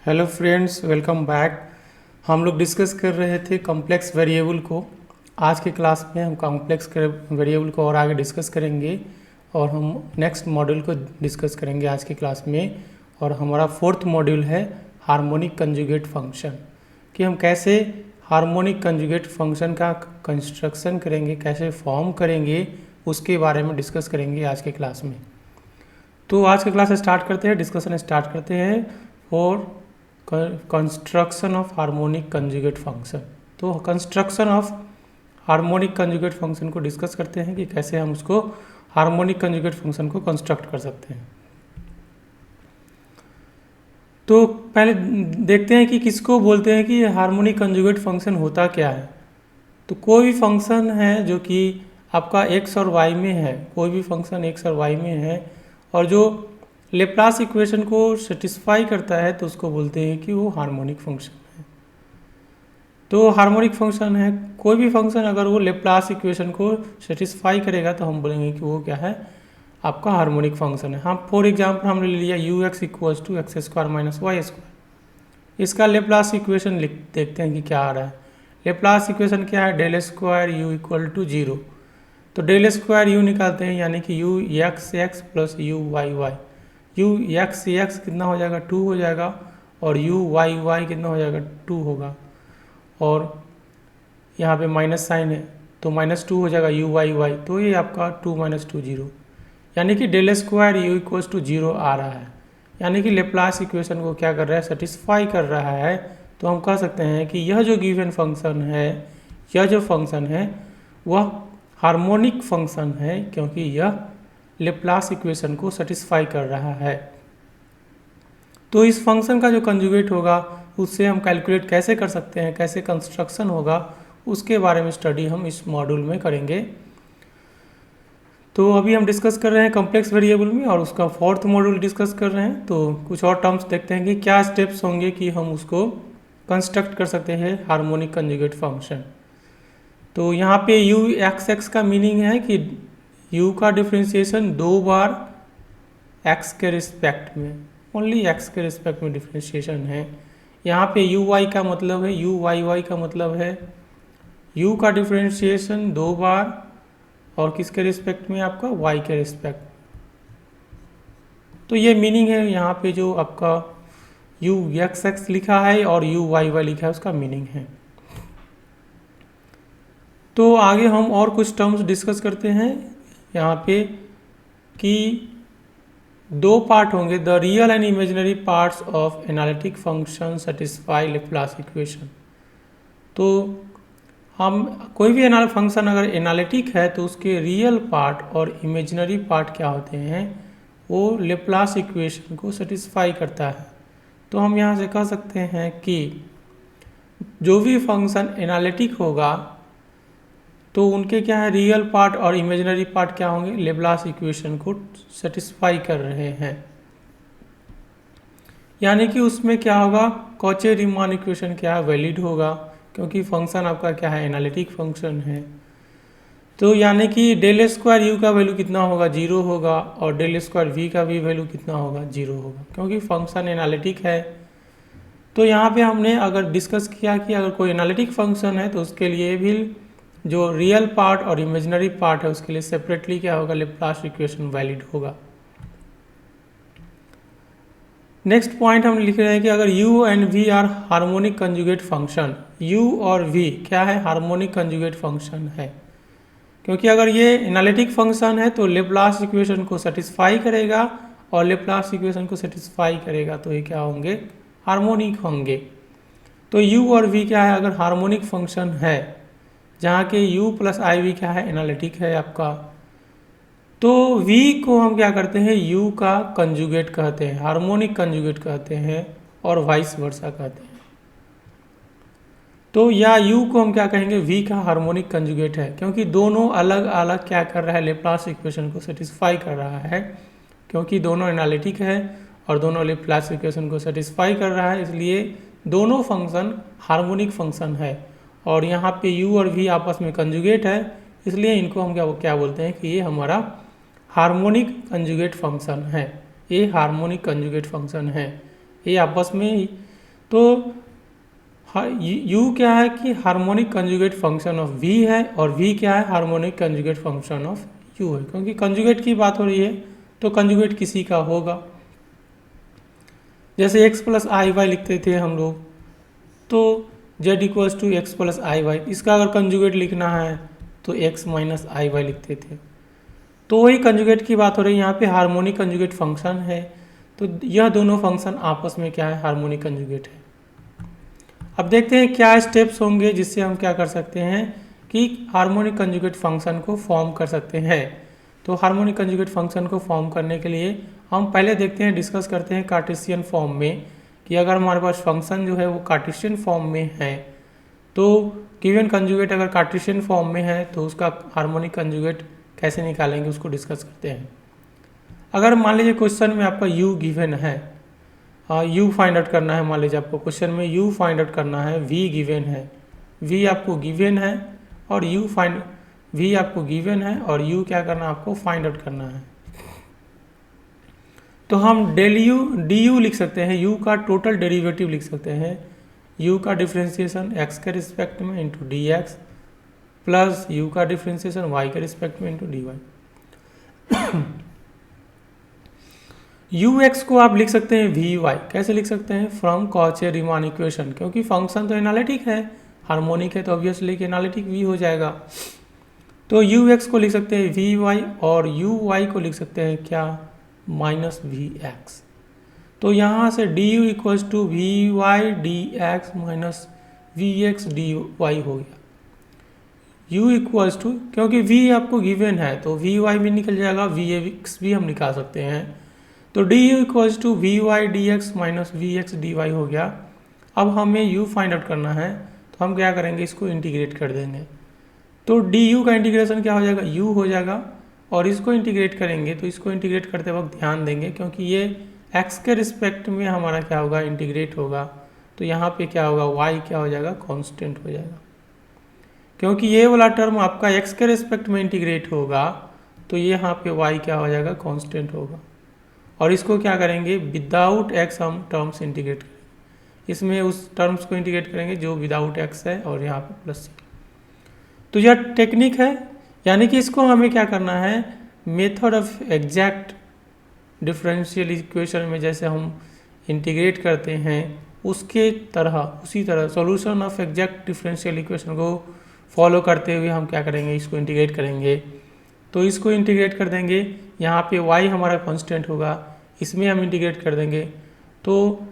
Hello friends, welcome back. हम लोग discuss कर रहे थे कॉम्प्लेक्स वेरिएबल को। आज के क्लास में हम कॉम्प्लेक्स वेरिएबल को और आगे डिस्कस करेंगे और हम नेक्स्ट मॉड्यूल को डिस्कस करेंगे आज की क्लास में। और हमारा फोर्थ मॉड्यूल है हार्मोनिक कंजुगेट फंक्शन, कि हम कैसे हार्मोनिक कंजुगेट फंक्शन का कंस्ट्रक्शन करेंगे, कैसे फॉर्म करेंगे, उसके बारे में डिस्कस करेंगे आज के क्लास में। तो आज का क्लास स्टार्ट करते हैं, डिस्कशन स्टार्ट करते हैं for construction of harmonic conjugate function. तो construction of harmonic conjugate function को डिस्कस करते हैं कि कैसे हम उसको हार्मोनिक कंजुगेट फंक्शन को कंस्ट्रक्ट कर सकते हैं। तो पहले देखते हैं कि किसको बोलते हैं कि हार्मोनिक कंजुगेट फंक्शन होता क्या है। तो कोई भी फंक्शन है जो कि आपका x और y में है, कोई भी फंक्शन x और y में है और जो लेप्लास इक्वेशन को सेटिस्फाई करता है, तो उसको बोलते हैं कि वो हार्मोनिक फंक्शन है। तो हार्मोनिक फंक्शन है कोई भी फंक्शन अगर वो लेप्लास इक्वेशन को सेटिस्फाई करेगा तो हम बोलेंगे कि वो क्या है, आपका हार्मोनिक फंक्शन है। हाँ, फॉर एग्जाम्पल हमने ले लिया U X equals to X square minus Y square. इसका लेप्लास इक्वेशन देखते हैं कि क्या आ रहा है। लेप्लास इक्वेशन क्या है, del square U equal to 0। तो डेल स्क्वायर यू निकालते हैं, यानी कि U X X plus U Y Y. U X X कितना हो जाएगा, 2 हो जाएगा, और यू वाई वाई कितना हो जाएगा, 2 होगा। और यहाँ पे माइनस साइन है तो -2 हो जाएगा यू वाई वाई। तो ये आपका 2 - 2 0, यानी कि del square U equals to 0 आ रहा है। यानी कि लेप्लास इक्वेशन को क्या कर रहा है, सेटिस्फाई कर रहा है। तो हम कह सकते हैं कि यह जो गिवन फंक्शन है, यह जो फंक्शन है वह हार्मोनिक फंक्शन है, क्योंकि यह लेप्लास इक्वेशन को सेटिस्फाई कर रहा है। तो इस फंक्शन का जो कंजुगेट होगा उससे हम कैलकुलेट कैसे कर सकते हैं, कैसे कंस्ट्रक्शन होगा, उसके बारे में स्टडी हम इस मॉड्यूल में करेंगे। तो अभी हम डिस्कस कर रहे हैं कॉम्प्लेक्स वेरिएबल में और उसका फोर्थ मॉड्यूल डिस्कस कर रहे हैं। तो कुछ और टर्म्स देखते हैं कि क्या स्टेप्स होंगे कि हम उसको कंस्ट्रक्ट कर सकते हैं हार्मोनिक कंजुगेट फंक्शन। तो यहाँ पे यू एक्स एक्स का मीनिंग है कि u का डिफ्रेंशिएशन 2 बार x के रिस्पेक्ट में, ओनली x के रिस्पेक्ट में डिफ्रेंशिएशन है। यहाँ पे यू वाई का मतलब है, यू वाई वाई का मतलब है u का डिफ्रेंशिएशन 2 बार और किसके रिस्पेक्ट में, आपका y के रिस्पेक्ट। तो ये मीनिंग है यहाँ पे जो आपका u एक्स एक्स लिखा है और u वाई वाई लिखा है, उसका मीनिंग है। तो आगे हम और कुछ टर्म्स डिस्कस करते हैं यहाँ पे कि 2 पार्ट होंगे, the real and imaginary parts of analytic function satisfy Laplace equation. तो हम कोई भी फंक्शन अगर एनालिटिक है तो उसके रियल पार्ट और इमेजिनरी पार्ट क्या होते हैं, वो लेप्लास इक्वेशन को सेटिस्फाई करता है। तो हम यहाँ से कह सकते हैं कि जो भी फंक्शन एनालिटिक होगा तो उनके क्या है, रियल पार्ट और इमेजिनरी पार्ट क्या होंगे, लेप्लास इक्वेशन को सेटिस्फाई कर रहे हैं। यानी कि उसमें क्या होगा, कॉचे रीमान इक्वेशन क्या है, वैलिड होगा, क्योंकि फंक्शन आपका क्या है, एनालिटिक फंक्शन है। तो यानी कि डेल स्क्वायर यू का वैल्यू कितना होगा, 0 होगा, और डेल स्क्वायर वी का भी वैल्यू कितना होगा, 0 होगा, क्योंकि फंक्शन एनालिटिक है। तो यहाँ पे हमने अगर डिस्कस किया कि अगर कोई एनालिटिक फंक्शन है तो उसके लिए भी जो रियल पार्ट और इमेजिनरी पार्ट है उसके लिए सेपरेटली क्या होगा, लेप्लास इक्वेशन वैलिड होगा। नेक्स्ट पॉइंट हम लिख रहे हैं कि अगर u and v are harmonic conjugate function, u और v क्या है, हार्मोनिक कंजुगेट फंक्शन है। क्योंकि अगर ये एनालिटिक फंक्शन है तो लेप्लास इक्वेशन को सेटिस्फाई करेगा, और लेप्लास इक्वेशन को सेटिस्फाई करेगा तो ये क्या होंगे, हार्मोनिक होंगे। तो u और v क्या है, अगर हार्मोनिक फंक्शन है जहाँ के u प्लस आई वी क्या है, एनालिटिक है आपका, तो v को हम क्या करते हैं, u का कंजुगेट कहते हैं, हार्मोनिक कंजुगेट कहते हैं, और वाइस वर्सा कहते हैं। तो या u को हम क्या कहेंगे, v का हार्मोनिक कंजुगेट है, क्योंकि दोनों अलग अलग क्या कर रहा है, लेप्लास इक्वेशन को सेटिस्फाई कर रहा है। क्योंकि दोनों एनालिटिक है और दोनों लेप्लास इक्वेशन को सेटिस्फाई कर रहा है, इसलिए दोनों फंक्शन हार्मोनिक फंक्शन है। और यहाँ पे u और v आपस में कंजुगेट है, इसलिए इनको हम क्या बोलते हैं कि ये हमारा हार्मोनिक कंजुगेट फंक्शन है। ये हार्मोनिक कंजुगेट फंक्शन है, ये आपस में तो u क्या है कि harmonic conjugate function of v है, और v क्या है, harmonic conjugate function of u है। क्योंकि कंजुगेट की बात हो रही है तो कंजुगेट किसी का होगा। जैसे x प्लस आई वाई लिखते थे हम लोग, तो z equals to X plus I Y, इसका अगर कंजुगेट लिखना है तो x माइनस आई वाई लिखते थे। तो वही कंजुगेट की बात हो रही है, यहाँ पे हार्मोनिक कंजुगेट फंक्शन है, तो यह दोनों फंक्शन आपस में क्या है, हार्मोनिक कंजुगेट है। अब देखते हैं क्या स्टेप्स होंगे जिससे हम क्या कर सकते हैं कि हार्मोनिक कंजुगेट फंक्शन को फॉर्म कर सकते हैं। तो हार्मोनिक कंजुगेट फंक्शन को फॉर्म करने के लिए हम पहले देखते हैं, डिस्कस करते हैं कार्टेशियन फॉर्म में, कि अगर हमारे पास फंक्शन जो है वो कार्टेशियन फॉर्म में है, तो गिवन कंजुगेट अगर कार्टेशियन फॉर्म में है तो उसका हार्मोनिक कंजुगेट कैसे निकालेंगे, उसको डिस्कस करते हैं। अगर मान लीजिए क्वेश्चन में आपका u गिवन है, u फाइंड आउट करना है, मान लीजिए आपको क्वेश्चन में u फाइंड आउट करना है, v गिवन है, v आपको गिवन है और v आपको गिवन है और u क्या करना है, आपको फाइंड आउट करना है। तो हम du लिख सकते हैं, u का टोटल डेरिवेटिव लिख सकते हैं, u का डिफ्रेंसिएशन x के रिस्पेक्ट में इंटू dx प्लस u का डिफ्रेंसिएशन y के रिस्पेक्ट में इंटू dy। ux को आप लिख सकते हैं vy, कैसे लिख सकते हैं, फ्रॉम कॉचे-रीमान इक्वेशन, क्योंकि फंक्शन तो एनालिटिक है, हार्मोनिक है तो ऑब्वियसली कि एनालिटिक v हो जाएगा। तो ux को लिख सकते हैं vy और uy को लिख सकते हैं क्या, माइनस vx। तो यहाँ से du equals to vy dx minus vx dy हो गया। u इक्वल्स टू, क्योंकि v आपको गिवन है तो vy भी निकल जाएगा, vx भी हम निकाल सकते हैं। तो du equals to vy dx minus vx dy हो गया। अब हमें u फाइंड आउट करना है, तो हम क्या करेंगे, इसको इंटीग्रेट कर देंगे। तो du का इंटीग्रेशन क्या हो जाएगा, u हो जाएगा, और इसको इंटीग्रेट करेंगे तो इसको इंटीग्रेट करते वक्त ध्यान देंगे, क्योंकि ये x के रिस्पेक्ट में हमारा क्या होगा, इंटीग्रेट होगा, तो यहाँ पे क्या होगा, y क्या हो जाएगा, कांस्टेंट हो जाएगा। क्योंकि ये वाला टर्म आपका x के रिस्पेक्ट में इंटीग्रेट होगा तो ये यहाँ पे y क्या हो जाएगा, कांस्टेंट होगा। और इसको क्या करेंगे, विदाउट x हम टर्म्स इंटीग्रेट करेंगे, इसमें उस टर्म्स को इंटीग्रेट करेंगे जो विदाउट x है और यहाँ पे प्लस c। तो यह टेक्निक है, यानी कि इसको हमें क्या करना है, method of exact differential equation में जैसे हम इंटीग्रेट करते हैं उसके तरह, उसी तरह solution of exact differential equation को फॉलो करते हुए हम क्या करेंगे, इसको इंटीग्रेट करेंगे। तो इसको इंटीग्रेट कर देंगे, यहाँ पे y हमारा कांस्टेंट होगा, इसमें हम इंटीग्रेट कर देंगे, तो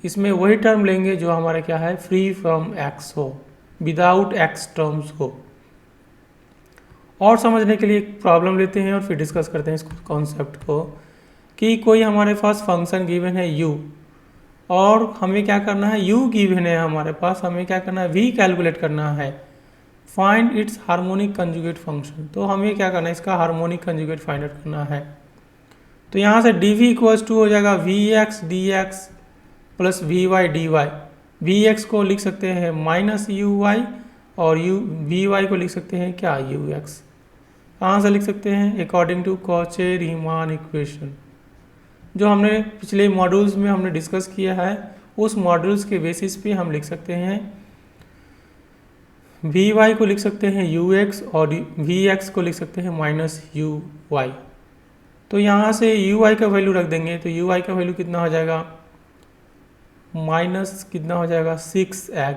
इसमें वही टर्म लेंगे जो हमारा क्या है, फ्री फ्रॉम x हो, विदाउट x टर्म्स हो। और समझने के लिए एक प्रॉब्लम लेते हैं और फिर डिस्कस करते हैं इस कॉन्सेप्ट को, कि कोई हमारे पास फंक्शन गिवन है u, और हमें क्या करना है, u गिवन है हमारे पास, हमें क्या करना है, v कैलकुलेट करना है, find its harmonic conjugate function. तो हमें क्या करना है, इसका हार्मोनिक कंजुगेट फाइंड आउट करना है। तो यहाँ से dv इक्वल्स टू हो जाएगा vx dx plus vy dy। vx को लिख सकते हैं माइनस uy और vy को लिख सकते हैं क्या, ux। कहाँ से लिख सकते हैं, अकॉर्डिंग टू कॉचे-रीमान इक्वेशन, जो हमने पिछले मॉड्यूल्स में हमने डिस्कस किया है, उस मॉड्यूल्स के बेसिस पे हम लिख सकते हैं। vy को लिख सकते हैं ux और vx को लिख सकते हैं माइनस uy। तो यहाँ से uy का वैल्यू रख देंगे, तो uy का वैल्यू कितना हो जाएगा, माइनस कितना हो जाएगा, 6x।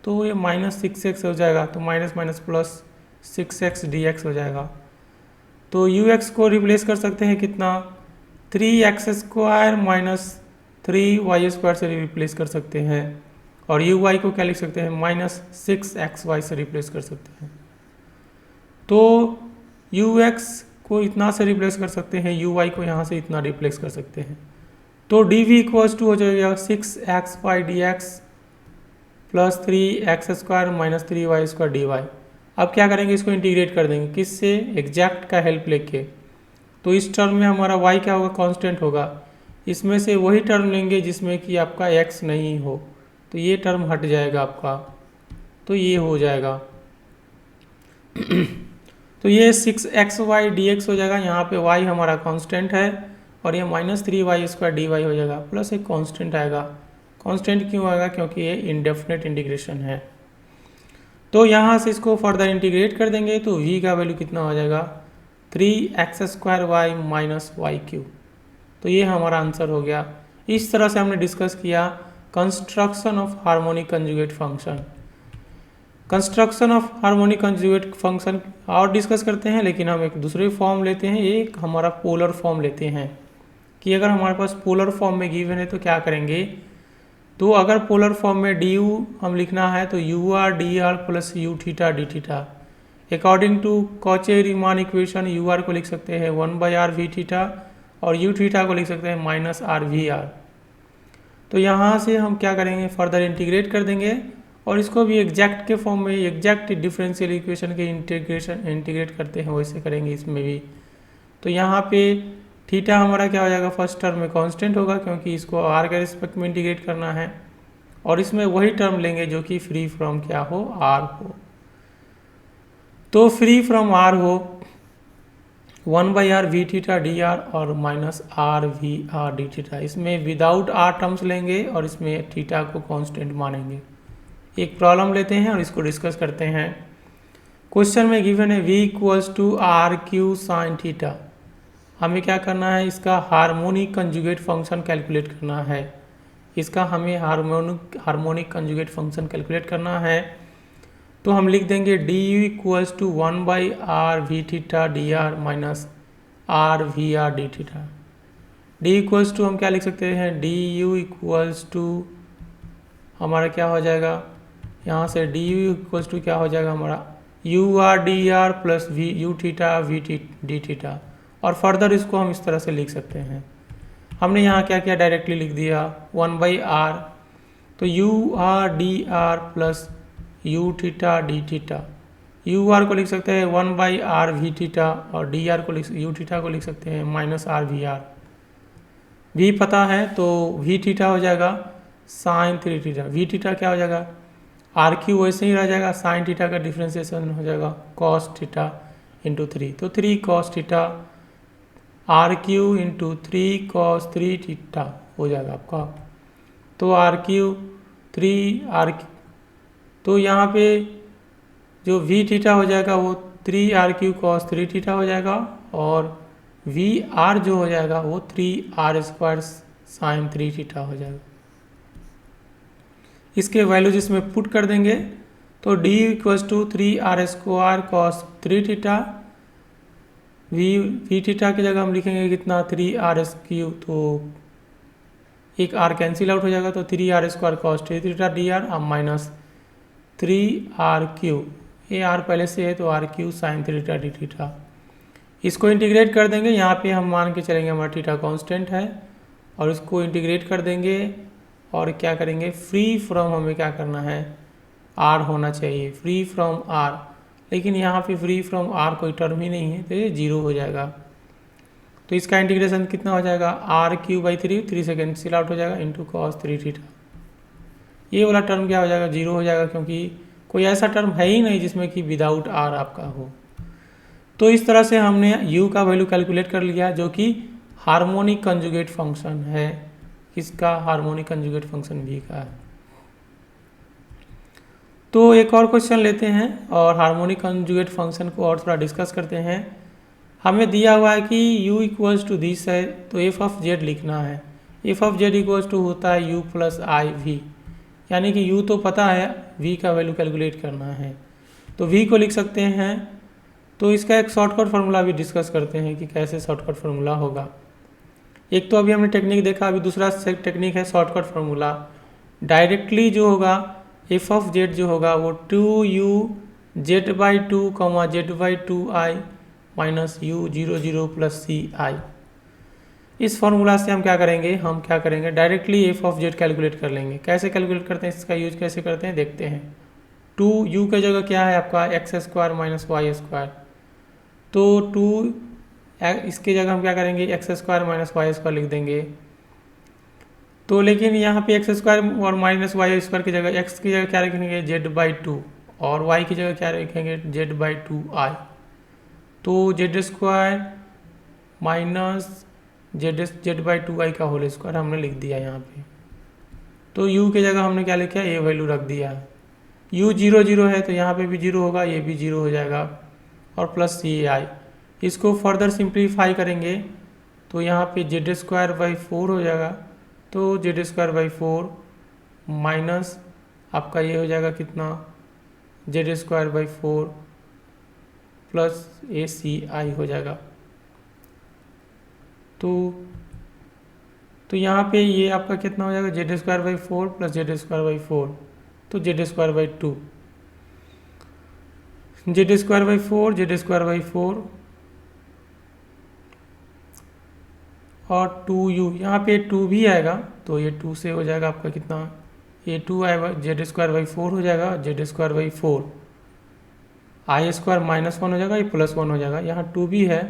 तो ये माइनस 6x हो जाएगा, तो minus minus plus 6x dx हो जाएगा। तो ux को रिप्लेस कर सकते हैं कितना, 3x square minus 3y square से रिप्लेस कर सकते हैं, और uy को क्या लिख सकते हैं, माइनस 6xy से रिप्लेस कर सकते हैं। तो ux को इतना से रिप्लेस कर सकते हैं, uy को यहाँ से इतना रिप्लेस कर सकते हैं। तो dv इक्वल्स टू हो जाएगा 6xy dx plus 3x square minus 3y square dy। अब क्या करेंगे, इसको इंटीग्रेट कर देंगे, किससे, एग्जैक्ट का हेल्प लेके। तो इस टर्म में हमारा y क्या होगा, कांस्टेंट होगा, इसमें से वही टर्म लेंगे जिसमें कि आपका x नहीं हो, तो ये टर्म हट जाएगा आपका, तो ये हो जाएगा। तो ये 6xy dx हो जाएगा, यहाँ पे y हमारा कांस्टेंट है, और ये माइनस 3y स्क्वायर dy हो जाएगा, प्लस एक कांस्टेंट आएगा, कांस्टेंट क्यों आएगा? क्योंकि ये इंडेफिनेट इंटीग्रेशन है। तो यहाँ से इसको फर्दर इंटीग्रेट कर देंगे तो v का वैल्यू कितना हो जाएगा? 3x² minus Y Q. तो ये हमारा आंसर हो गया। इस तरह से हमने डिस्कस किया construction of harmonic conjugate function. Construction of harmonic conjugate function और डिस्कस करते हैं, लेकिन हम एक दूसरे फॉर्म लेते हैं, एक हमारा पोलर फॉर्म लेते हैं कि अगर हमारे पास पोलर फॉर्म में गिवन है तो क्या करेंगे। तो अगर पोलर फॉर्म में डी यू हम लिखना है तो you R D R plus you theta D theta. According to Cauchy Riemann equation u are को लिख सकते हैं 1/r वी थीटा और यू थीटा को लिख सकते हैं माइनस आर वी आर। तो यहाँ से हम क्या करेंगे, फर्दर इंटीग्रेट कर देंगे और इसको भी एग्जैक्ट के फॉर्म में, एग्जैक्ट डिफरेंशियल इक्वेशन के इंटीग्रेट करते हैं वैसे करेंगे इसमें भी। तो यहाँ पे थीटा हमारा क्या हो जाएगा, फर्स्ट टर्म में कांस्टेंट होगा क्योंकि इसको आर के रिस्पेक्ट में इंटीग्रेट करना है, और इसमें वही टर्म लेंगे जो कि फ्री फ्रॉम क्या हो, आर हो। तो फ्री फ्रॉम आर हो 1/r we theta D r और minus are we R D theta. इसमें विदाउट आर टर्म्स लेंगे और इसमें थीटा को कांस्टेंट मानेंगे। एक प्रॉब्लम लेते हैं और इसको डिस्कस करते हैं। क्वेश्चन में गिवन है v equals to R cube sine theta. हमें क्या करना है, इसका हार्मोनिक कंजुगेट फंक्शन कैलकुलेट करना है। इसका हमें हार्मोनिक कंजुगेट फंक्शन कैलकुलेट करना है। तो हम लिख देंगे D U equals to 1/r we theta D R minus are we R D theta. D equals to हम क्या लिख सकते हैं, डी यू इक्वल्स टू हमारा क्या हो जाएगा, यहाँ से डी यू इक्वल्स टू क्या हो जाएगा हमारा U R D R plus V U theta V D theta. और फर्दर इसको हम इस तरह से लिख सकते हैं। हमने यहाँ क्या किया, डायरेक्टली लिख दिया 1/r। तो you R D R plus you theta D theta. U are को लिख सकते हैं 1/r वी थीटा और डी आर को यू थीटा को लिख सकते हैं minus are we R. V पता है तो वी थीटा हो जाएगा साइन 3 थीटा। वी थीटा क्या हो जाएगा, आर क्यू वैसे ही रह जाएगा, साइन थीटा का डिफ्रेंसिएशन हो जाएगा कॉस थीटा इंटू 3। तो 3 cos theta R cube into 3 cos 3 theta हो जाएगा आपका। तो आर क्यू 3 आर, तो यहाँ पे जो वी थीटा हो जाएगा वो 3 आर क्यू कॉस 3 थीटा हो जाएगा और वी आर जो हो जाएगा वो 3 आर स्क्वायर साइन 3 थीटा हो जाएगा। इसके वैल्यूज इसमें पुट कर देंगे तो D equals to 3 R square cos 3 theta. V theta की जगह हम लिखेंगे कितना 3 आर एस क्यू, तो एक आर कैंसिल आउट हो जाएगा तो 3 R square cos 3 theta D R minus 3 R cube, ये आर पहले से है तो R cube sine 3 theta D theta. इसको इंटीग्रेट कर देंगे, यहाँ पे हम मान के चलेंगे हमारा थीटा कांस्टेंट है और इसको इंटीग्रेट कर देंगे और क्या करेंगे, फ्री फ्रॉम हमें क्या करना है, आर होना चाहिए, फ्री फ्रॉम आर। लेकिन यहाँ पे फ्री फ्रॉम आर कोई टर्म ही नहीं है तो ये 0 हो जाएगा। तो इसका इंटीग्रेशन कितना हो जाएगा, आर क्यू बाई 3 से कैंसिल आउट हो जाएगा इंटू कॉस 3 थीटा। ये वाला टर्म क्या हो जाएगा, 0 हो जाएगा क्योंकि कोई ऐसा टर्म है ही नहीं जिसमें कि विदाउट आर आपका हो। तो इस तरह से हमने u का वैल्यू कैलकुलेट कर लिया जो कि हार्मोनिक कंजुगेट फंक्शन है। किसका, हार्मोनिक कंजुगेट फंक्शन v का है। तो एक और क्वेश्चन लेते हैं और हार्मोनिक कंजुगेट फंक्शन को और थोड़ा डिस्कस करते हैं। हमें दिया हुआ है कि u इक्वल्स टू दिस है तो f ऑफ z लिखना है। f of z equals to होता है u प्लस आई वी, यानी कि u तो पता है, v का वैल्यू कैलकुलेट करना है तो v को लिख सकते हैं। तो इसका एक शॉर्टकट फार्मूला भी डिस्कस करते हैं कि कैसे शॉर्टकट फार्मूला होगा। एक तो अभी हमने टेक्निक देखा, अभी दूसरा टेक्निक है शॉर्टकट फार्मूला। डायरेक्टली जो होगा f ऑफ z जो होगा वो 2u z/2 z/2i minus u 0 plus c i. इस फार्मूला से हम क्या करेंगे, directly f of z calculate कर लेंगे। कैसे कैलकुलेट करते हैं, इसका यूज कैसे करते हैं देखते हैं। 2u की जगह क्या है आपका X square minus Y square, तो 2 इसके जगह हम क्या करेंगे X square minus Y square लिख देंगे। तो लेकिन यहाँ पे एक्स स्क्वायर और माइनस वाई स्क्वायर की जगह एक्स की जगह क्या रखेंगे z/2 और y की जगह क्या रखेंगे z/2i। तो जेड स्क्वायर माइनस z/2i का होल स्क्वायर हमने लिख दिया यहाँ पे। तो u की जगह हमने क्या लिखा है, a वैल्यू रख दिया है। u 0 0 है तो यहाँ पे भी 0 होगा, ये भी 0 हो जाएगा, और प्लस सी आई। इसको फर्दर सिंप्लीफाई करेंगे तो यहाँ पे जेड स्क्वायर बाई 4 हो जाएगा। तो जेड स्क्वायर बाई 4 माइनस आपका ये हो जाएगा कितना, जेड स्क्वायर बाई 4 प्लस ए सी आई हो जाएगा। तो यहाँ पे ये आपका कितना हो जाएगा, Z square by 4 plus Z square by 4, तो Z square by 2, Z square by 4, Z square by 4 और 2u, यहाँ पे 2 भी आएगा तो ये 2 से हो जाएगा आपका कितना, ये 2 आएगा, जेड स्क्वायर बाई 4 हो जाएगा, Z square by 4, I square minus 1 हो जाएगा, ये प्लस 1 हो जाएगा। यहाँ 2 भी है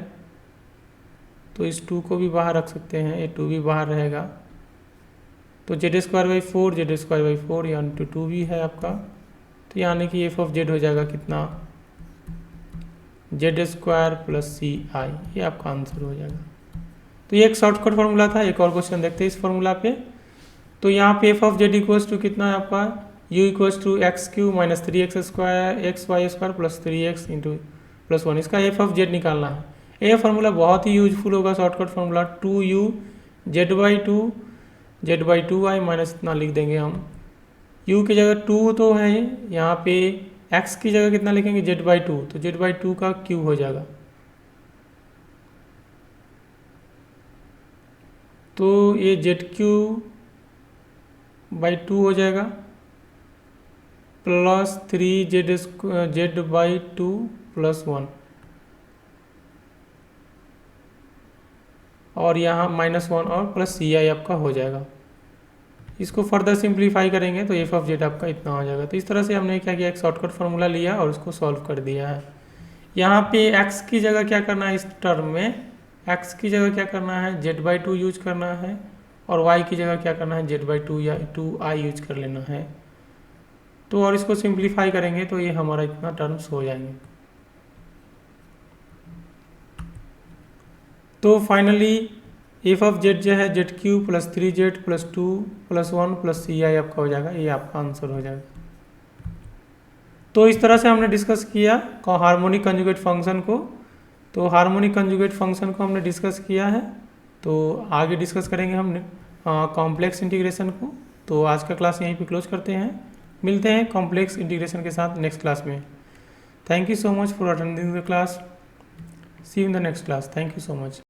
तो इस 2 को भी बाहर रख सकते हैं, ये 2 भी बाहर रहेगा। तो Z square by 4, Z square by 4 यानी तो 2 भी है आपका, तो यानी कि एफ ऑफ जेड हो जाएगा कितना, जेड स्क्वायर प्लस सी आई, ये आपका आंसर हो जाएगा। तो ये एक शॉर्टकट फार्मूला था। एक और क्वेश्चन देखते हैं इस फार्मूला पे। तो यहाँ पे F of Z equals to कितना है आपका, U equals to X cube minus 3x square X Y square plus 3x into plus 1, इसका एफ ऑफ जेड निकालना है। ये फार्मूला बहुत ही यूजफुल होगा, shortcut formula 2u Z by two I minus इतना लिख देंगे हम, u की जगह 2 तो है, यहाँ पे x की जगह कितना लिखेंगे, जेड बाई 2, तो जेड बाई 2 का q हो जाएगा। तो ये जेड क्यू बाई 2 हो जाएगा प्लस 3 जेड बाई 2 प्लस 1, और यहाँ माइनस 1 और प्लस सी आई आपका हो जाएगा। इसको फर्दर सिंप्लीफाई करेंगे तो एफ ऑफ जेड आपका इतना हो जाएगा। तो इस तरह से हमने क्या किया, एक शॉर्टकट फार्मूला लिया और उसको सॉल्व कर दिया है। यहाँ पे x की जगह क्या करना है, इस टर्म में x की जगह क्या करना है, जेड बाई 2 यूज करना है, और y की जगह क्या करना है, जेड बाई 2 या 2i यूज कर लेना है। तो और इसको सिंप्लीफाई करेंगे तो ये हमारा इतना टर्म्स हो जाएंगे। तो फाइनली एफ ऑफ जेड जो है z cube plus 3z plus 2 plus 1 plus c i आपका हो जाएगा, ये आपका आंसर हो जाएगा। तो इस तरह से हमने डिस्कस किया हार्मोनिक कंजुगेट फंक्शन को। तो हार्मोनिक कंजुगेट फंक्शन को हमने डिस्कस किया है, तो आगे डिस्कस करेंगे हमने कॉम्प्लेक्स इंटीग्रेशन को। तो आज का क्लास यहीं पे क्लोज करते हैं, मिलते हैं कॉम्प्लेक्स इंटीग्रेशन के साथ नेक्स्ट क्लास में। Thank you so much for attending the class, see you in the next class, thank you so much.